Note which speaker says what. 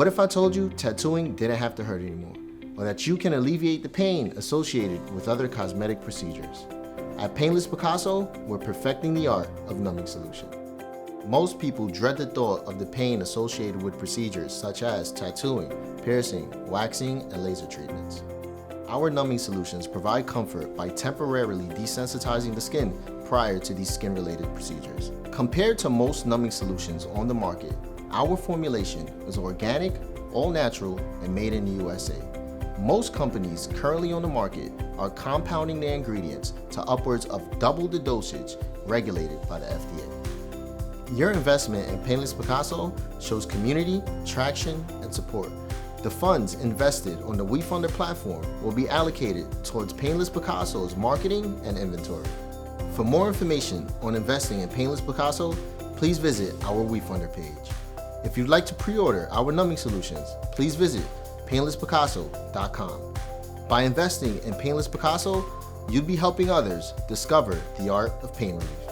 Speaker 1: What if I told you tattooing didn't have to hurt anymore, or that you can alleviate the pain associated with other cosmetic procedures? At Painless Picasso, we're perfecting the art of numbing solution. Most people dread the thought of the pain associated with procedures such as tattooing, piercing, waxing, and laser treatments. Our numbing solutions provide comfort by temporarily desensitizing the skin prior to these skin-related procedures. Compared to most numbing solutions on the market, our formulation is organic, all-natural, and made in the USA. Most companies currently on the market are compounding their ingredients to upwards of double the dosage regulated by the FDA. Your investment in Painless Picasso shows community, traction, and support. The funds invested on the WeFunder platform will be allocated towards Painless Picasso's marketing and inventory. For more information on investing in Painless Picasso, please visit our WeFunder page. If you'd like to pre-order our numbing solutions, please visit painlesspicasso.com. By investing in Painless Picasso, you'd be helping others discover the art of pain relief.